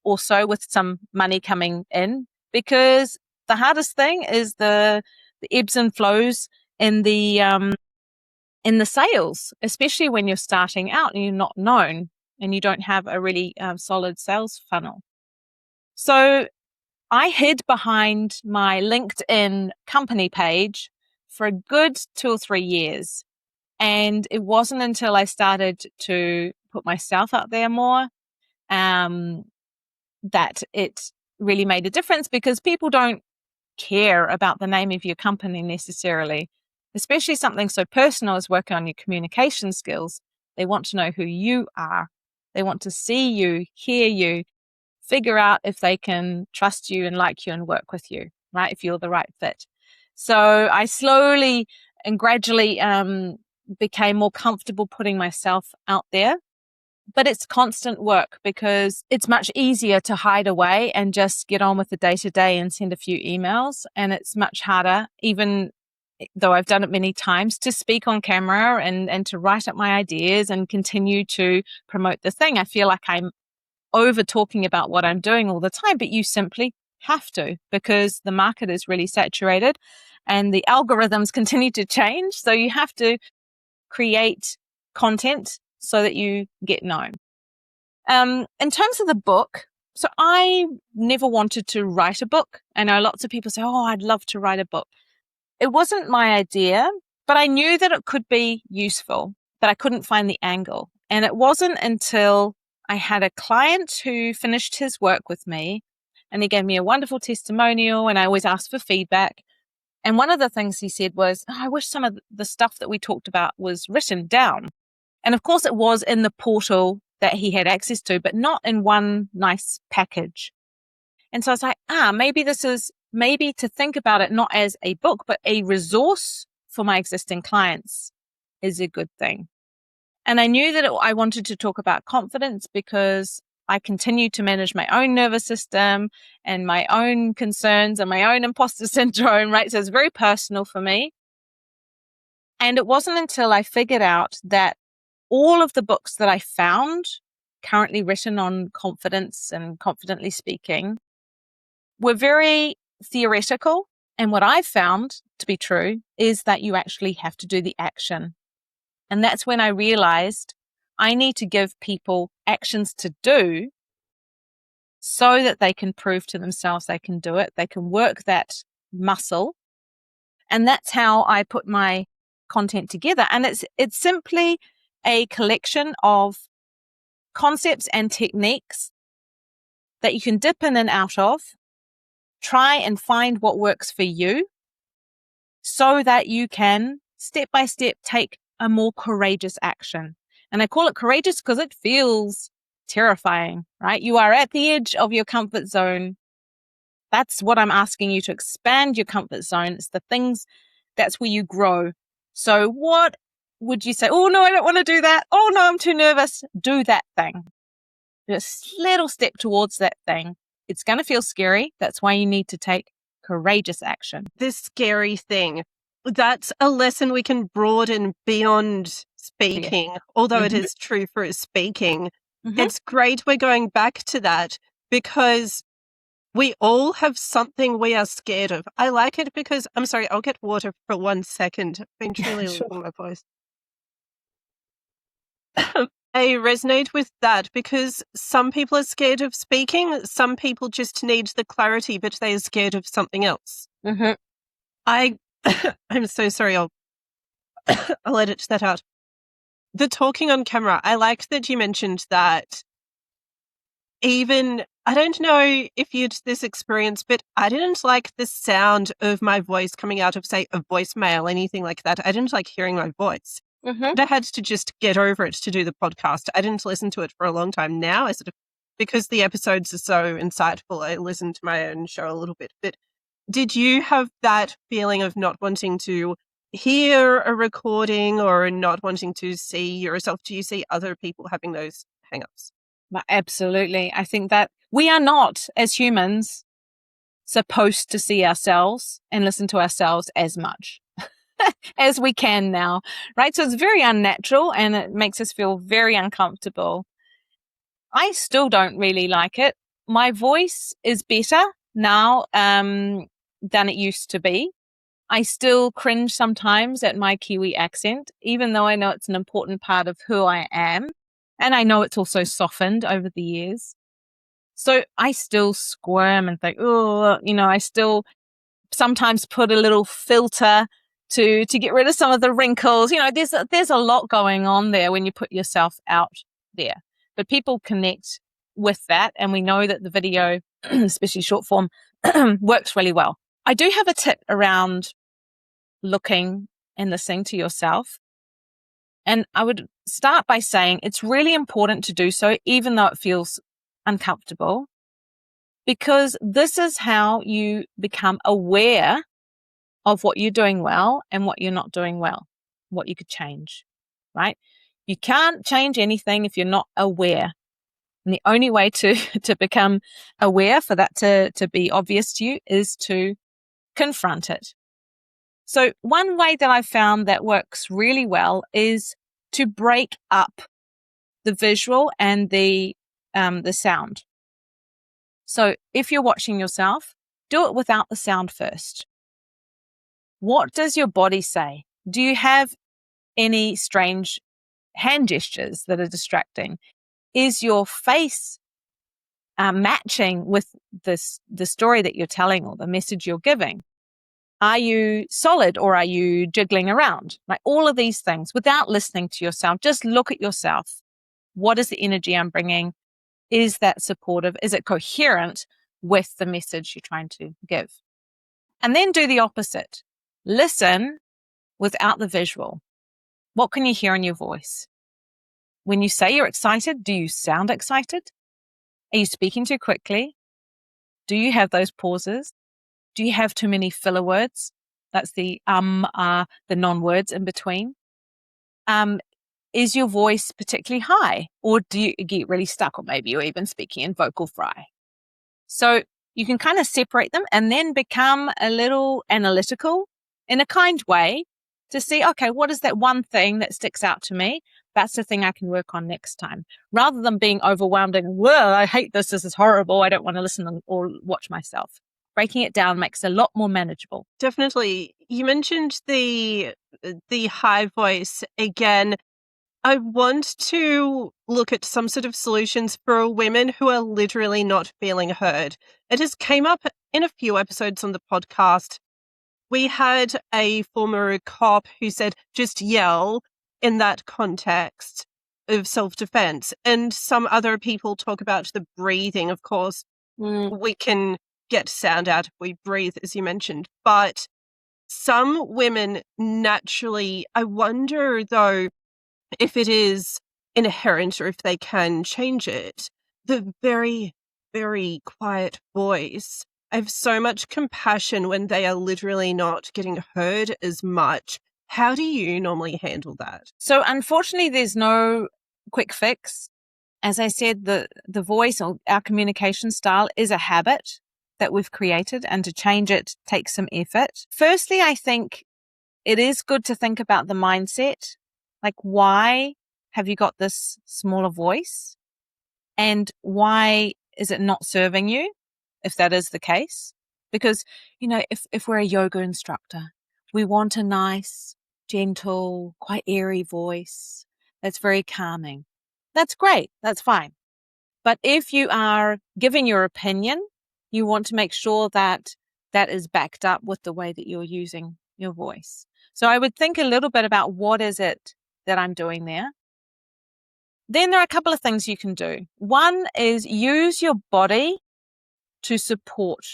also with some money coming in, because the hardest thing is the ebbs and flows in the sales, especially when you're starting out and you're not known and you don't have a really solid sales funnel. So I hid behind my LinkedIn company page for a good 2 or 3 years. And it wasn't until I started to put myself out there more that it really made a difference, because people don't care about the name of your company necessarily, especially something so personal as working on your communication skills. They want to know who you are. They want to see you, hear you, figure out if they can trust you and like you and work with you, right? If you're the right fit. So I slowly and gradually became more comfortable putting myself out there. But it's constant work, because it's much easier to hide away and just get on with the day-to-day and send a few emails. And it's much harder, even though I've done it many times, to speak on camera and to write up my ideas and continue to promote the thing. I feel like I'm over talking about what I'm doing all the time, but you simply have to, because the market is really saturated and the algorithms continue to change. So you have to create content so that you get known. In terms of the book, so I never wanted to write a book. I know lots of people say, oh, I'd love to write a book. it wasn't my idea, but I knew that it could be useful, but I couldn't find the angle. And it wasn't until I had a client who finished his work with me, and he gave me a wonderful testimonial, and I always asked for feedback. And one of the things he said was, I wish some of the stuff that we talked about was written down. And of course it was in the portal that he had access to, but not in one nice package. And so I was like, maybe to think about it not as a book, but a resource for my existing clients is a good thing. And I knew that I wanted to talk about confidence because I continue to manage my own nervous system and my own concerns and my own imposter syndrome, right? So it's very personal for me. And it wasn't until I figured out that all of the books that I found currently written on confidence and confidently speaking were very theoretical. And what I've found to be true is that you actually have to do the action. And that's when I realized I need to give people actions to do so that they can prove to themselves they can do it. They can work that muscle. And that's how I put my content together. And it's simply a collection of concepts and techniques that you can dip in and out of, try and find what works for you so that you can step by step take a more courageous action. And I call it courageous because it feels terrifying, right? You are at the edge of your comfort zone. That's what I'm asking you to expand your comfort zone. It's the things, that's where you grow. So what would you say? Oh no, I don't want to do that. Oh no, I'm too nervous. Do that thing. Just little step towards that thing. It's going to feel scary. That's why you need to take courageous action. This scary thing, that's a lesson we can broaden beyond speaking, although it is true for speaking. It's great we're going back to that because we all have something we are scared of. I like it because, I'm sorry, I'll get water for 1 second. I've been truly losing my voice. I resonate with that because some people are scared of speaking. Some people just need the clarity, but they are scared of something else. I'm so sorry. I'll edit that out. The talking on camera. I like that you mentioned that. Even, I don't know if you had this experience, but I didn't like the sound of my voice coming out of, say, a voicemail, anything like that. I didn't like hearing my voice. I had to just get over it to do the podcast. I didn't listen to it for a long time. Now, because the episodes are so insightful, I listen to my own show a little bit. But did you have that feeling of not wanting to hear a recording or not wanting to see yourself? Do you see other people having those hang-ups? Absolutely. I think that we are not, as humans, supposed to see ourselves and listen to ourselves as much as we can now, right? So it's very unnatural and it makes us feel very uncomfortable. I still don't really like it. My voice is better now than it used to be. I still cringe sometimes at my Kiwi accent, even though I know it's an important part of who I am. And I know it's also softened over the years. So I still squirm and think, oh, I still sometimes put a little filter to get rid of some of the wrinkles. There's a lot going on there when you put yourself out there. But people connect with that. And we know that the video, especially short form, works really well. I do have a tip around looking and listening to yourself. And I would start by saying it's really important to do so, even though it feels uncomfortable, because this is how you become aware of what you're doing well and what you're not doing well, what you could change, right? You can't change anything if you're not aware. And the only way to become aware, for that to be obvious to you, is to confront it. So one way that I've found that works really well is to break up the visual and the sound. So if you're watching yourself, do it without the sound first. What does your body say? Do you have any strange hand gestures that are distracting? Is your face matching with the story that you're telling or the message you're giving? Are you solid or are you jiggling around? Like all of these things without listening to yourself. Just look at yourself. What is the energy I'm bringing? Is that supportive? Is it coherent with the message you're trying to give? And then do the opposite. Listen without the visual. What can you hear in your voice? When you say you're excited, do you sound excited? Are you speaking too quickly? Do you have those pauses? Do you have too many filler words? That's the the non-words in between. Is your voice particularly high? Or do you get really stuck? Or maybe you're even speaking in vocal fry. So you can kind of separate them and then become a little analytical in a kind way to see, okay, what is that one thing that sticks out to me? That's the thing I can work on next time. Rather than being overwhelmed and, well, I hate this. This is horrible. I don't want to listen or watch myself. Breaking it down makes it a lot more manageable. Definitely. You mentioned the high voice again. I want to look at some sort of solutions for women who are literally not feeling heard. It has came up in a few episodes on the podcast. We had a former cop who said, just yell in that context of self-defense. And some other people talk about the breathing. Of course, we can get sound out if we breathe, as you mentioned. But some women naturally, I wonder, though, if it is inherent or if they can change it, the very, very quiet voice. I have so much compassion when they are literally not getting heard as much. How do you normally handle that? So unfortunately, there's no quick fix. As I said, the voice or our communication style is a habit that we've created, and to change it takes some effort. Firstly, I think it is good to think about the mindset. Like, why have you got this smaller voice? And why is it not serving you, if that is the case? Because, if we're a yoga instructor, we want a nice, gentle, quite airy voice that's very calming. That's great. That's fine. But if you are giving your opinion, you want to make sure that that is backed up with the way that you're using your voice. So I would think a little bit about what is it that I'm doing there. Then there are a couple of things you can do. One is use your body to support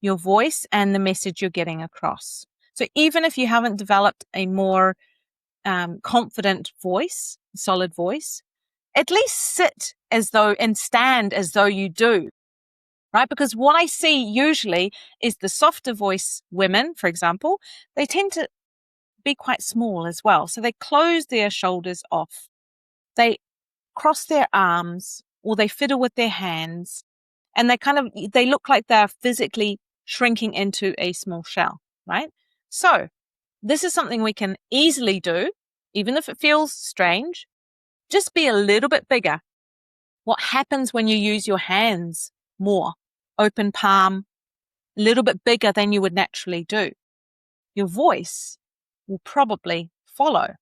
your voice and the message you're getting across. So even if you haven't developed a more confident voice, solid voice, at least sit as though and stand as though you do, right? Because what I see usually is the softer voice women, for example, they tend to be quite small as well. So they close their shoulders off. They cross their arms or they fiddle with their hands, and they look like they're physically shrinking into a small shell, right? So this is something we can easily do, even if it feels strange. Just be a little bit bigger. What happens when you use your hands more? Open palm, a little bit bigger than you would naturally do. Your voice will probably follow,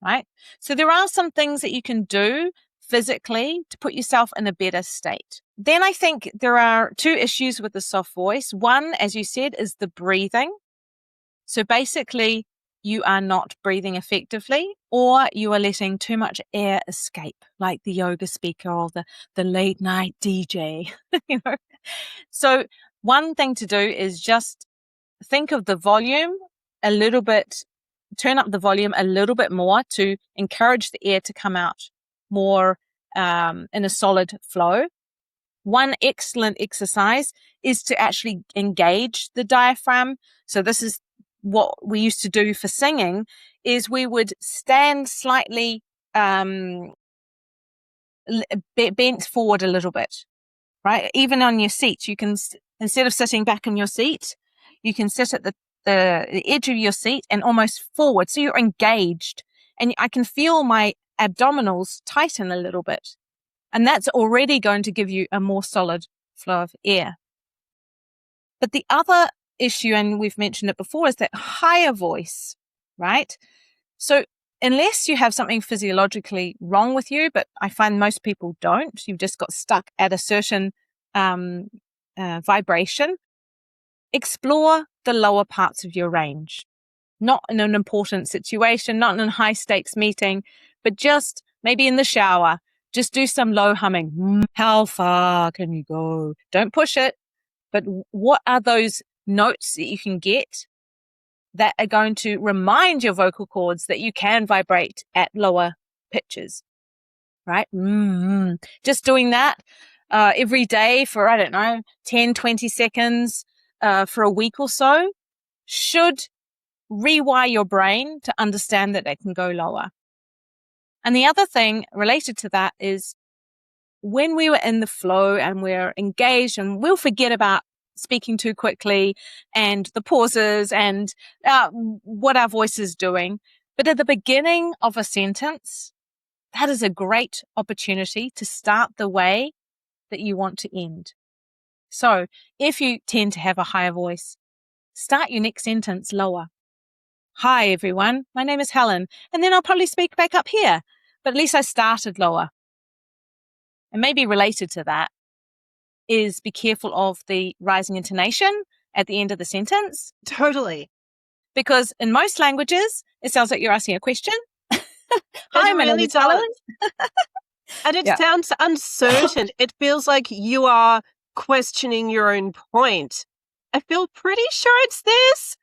right? So there are some things that you can do physically to put yourself in a better state. Then I think there are two issues with the soft voice. One, as you said, is the breathing. So basically, you are not breathing effectively, or you are letting too much air escape, like the yoga speaker or the late night DJ. So one thing to do is just think of the volume a little bit, turn up the volume a little bit more to encourage the air to come out more in a solid flow. One excellent exercise is to actually engage the diaphragm. So this is what we used to do for singing, is we would stand slightly bent forward a little bit, right? Even on your seat, you can, instead of sitting back in your seat, you can sit at the edge of your seat and almost forward. So you're engaged, and I can feel my abdominals tighten a little bit. And that's already going to give you a more solid flow of air. But the other issue, and we've mentioned it before, is that higher voice, right? So unless you have something physiologically wrong with you, but I find most people don't, you've just got stuck at a certain vibration, explore the lower parts of your range. Not in an important situation, not in a high stakes meeting, but just maybe in the shower. Just do some low humming. How far can you go? Don't push it. But what are those notes that you can get that are going to remind your vocal cords that you can vibrate at lower pitches, right? Just doing that every day for, 10, 20 seconds for a week or so should rewire your brain to understand that they can go lower. And the other thing related to that is when we were in the flow and we're engaged, and we'll forget about speaking too quickly and the pauses and what our voice is doing. But at the beginning of a sentence, that is a great opportunity to start the way that you want to end. So if you tend to have a higher voice, start your next sentence lower. Hi, everyone. My name is Helen. And then I'll probably speak back up here, but at least I started lower. And maybe related to that is be careful of the rising intonation at the end of the sentence. Totally. Because in most languages, it sounds like you're asking a question. Hi, my name is Helen. And it sounds uncertain. It feels like you are questioning your own point. I feel pretty sure it's this.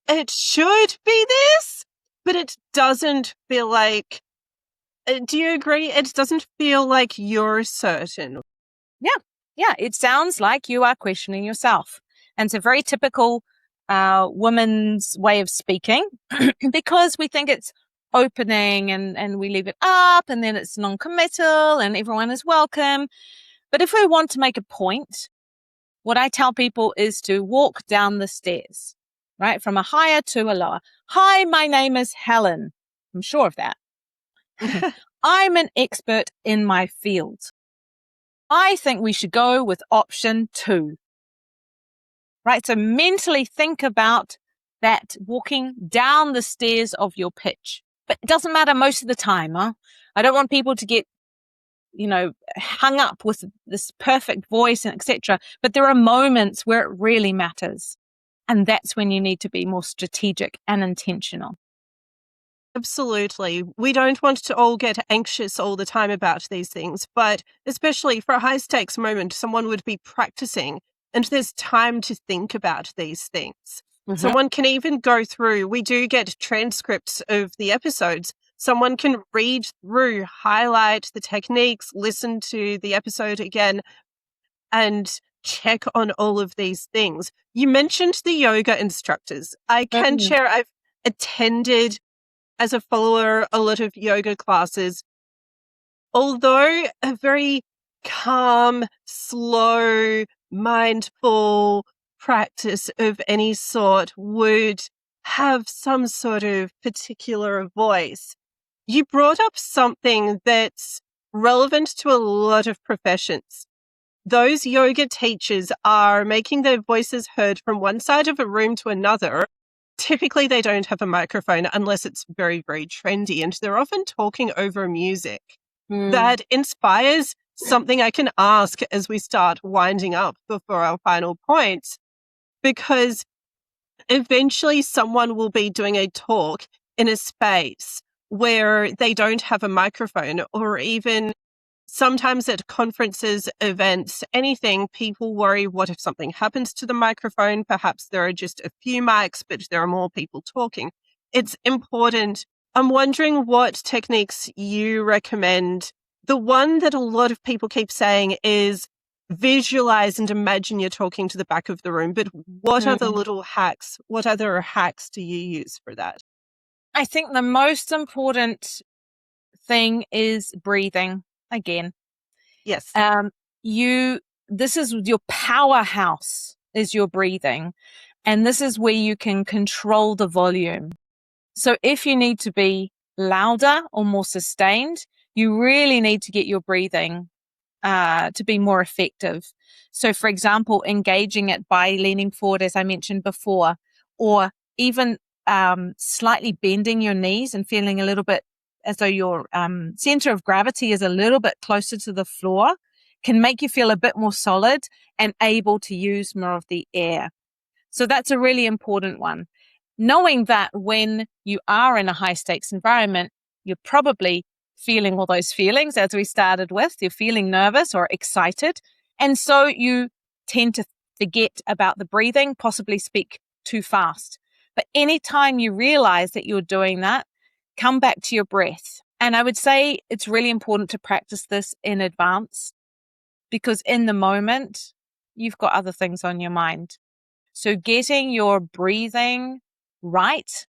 It should be this, but it doesn't feel like... do you agree? It doesn't feel like you're certain. Yeah, it sounds like you are questioning yourself. And it's a very typical woman's way of speaking because we think it's opening and we leave it up and then it's non-committal and everyone is welcome. But if we want to make a point, what I tell people is to walk down the stairs, right? From a higher to a lower. Hi, my name is Helen. I'm sure of that. I'm an expert in my field. I think we should go with option 2. Right? So mentally think about that walking down the stairs of your pitch. But it doesn't matter most of the time. Huh? I don't want people to get, hung up with this perfect voice and etc. But there are moments where it really matters. And that's when you need to be more strategic and intentional. Absolutely. We don't want to all get anxious all the time about these things, but especially for a high stakes moment, someone would be practicing and there's time to think about these things. Mm-hmm. Someone can even go through, we do get transcripts of the episodes. Someone can read through, highlight the techniques, listen to the episode again, and check on all of these things. You mentioned the yoga instructors. I can share, I've attended as a follower a lot of yoga classes. Although a very calm, slow, mindful practice of any sort would have some sort of particular voice, you brought up something that's relevant to a lot of professions. Those yoga teachers are making their voices heard from one side of a room to another. Typically, they don't have a microphone unless it's very, very trendy, and they're often talking over music. That inspires something I can ask as we start winding up before our final points, because eventually someone will be doing a talk in a space where they don't have a microphone, or even sometimes at conferences, events, anything, people worry, what if something happens to the microphone? Perhaps there are just a few mics, but there are more people talking. It's important. I'm wondering what techniques you recommend. The one that a lot of people keep saying is visualize and imagine you're talking to the back of the room. But what other little hacks, what other hacks do you use for that? I think the most important thing is breathing. Again, yes. This is your powerhouse, is your breathing, and this is where you can control the volume. So if you need to be louder or more sustained, you really need to get your breathing to be more effective. So, for example, engaging it by leaning forward, as I mentioned before, or even slightly bending your knees and feeling a little bit as though your center of gravity is a little bit closer to the floor, can make you feel a bit more solid and able to use more of the air. So that's a really important one. Knowing that when you are in a high stakes environment, you're probably feeling all those feelings as we started with. You're feeling nervous or excited. And so you tend to forget about the breathing, possibly speak too fast. But anytime you realize that you're doing that, come back to your breath. And I would say it's really important to practice this in advance, because in the moment, you've got other things on your mind. So getting your breathing right,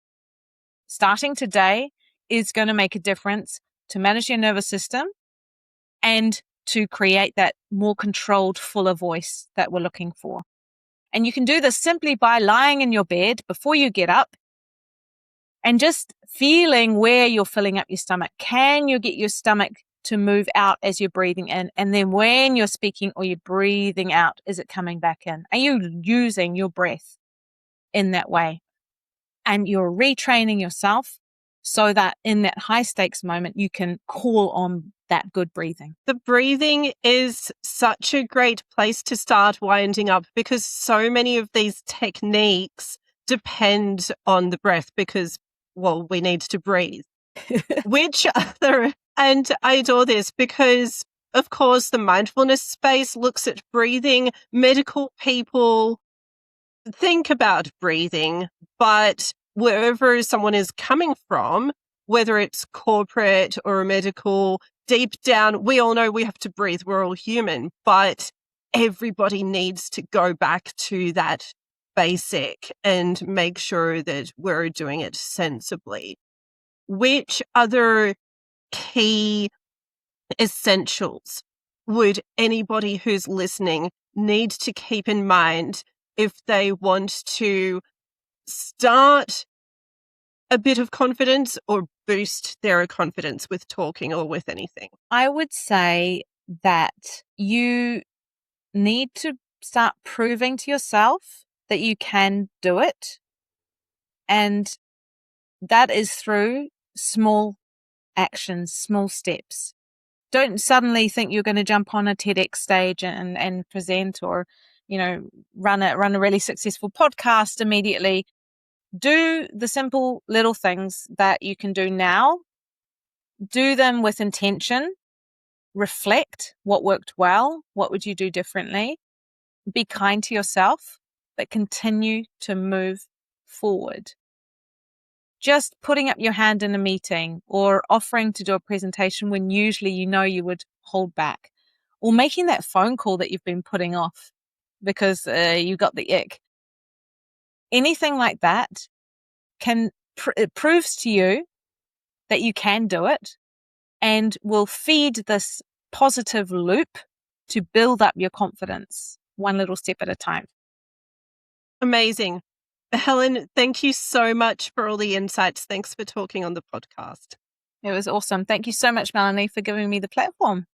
starting today, is going to make a difference to manage your nervous system and to create that more controlled, fuller voice that we're looking for. And you can do this simply by lying in your bed before you get up and just feeling where you're filling up your stomach. Can you get your stomach to move out as you're breathing in? And then when you're speaking or you're breathing out, is it coming back in? Are you using your breath in that way? And you're retraining yourself so that in that high stakes moment, you can call on that good breathing. The breathing is such a great place to start winding up, because so many of these techniques depend on the breath because, well, we need to breathe. And I adore this because, of course, the mindfulness space looks at breathing. Medical people think about breathing, but wherever someone is coming from, whether it's corporate or medical, deep down, we all know we have to breathe. We're all human, but everybody needs to go back to that basic and make sure that we're doing it sensibly. Which other key essentials would anybody who's listening need to keep in mind if they want to start a bit of confidence or boost their confidence with talking or with anything? I would say that you need to start proving to yourself that you can do it. And that is through small actions, small steps. Don't suddenly think you're going to jump on a TEDx stage and present, or, run a really successful podcast immediately. Do the simple little things that you can do now. Do them with intention. Reflect what worked well. What would you do differently? Be kind to yourself, but continue to move forward. Just putting up your hand in a meeting or offering to do a presentation when usually you would hold back, or making that phone call that you've been putting off because you got the ick. Anything like that it proves to you that you can do it and will feed this positive loop to build up your confidence one little step at a time. Amazing. Helen, thank you so much for all the insights. Thanks for talking on the podcast. It was awesome. Thank you so much, Melanie, for giving me the platform.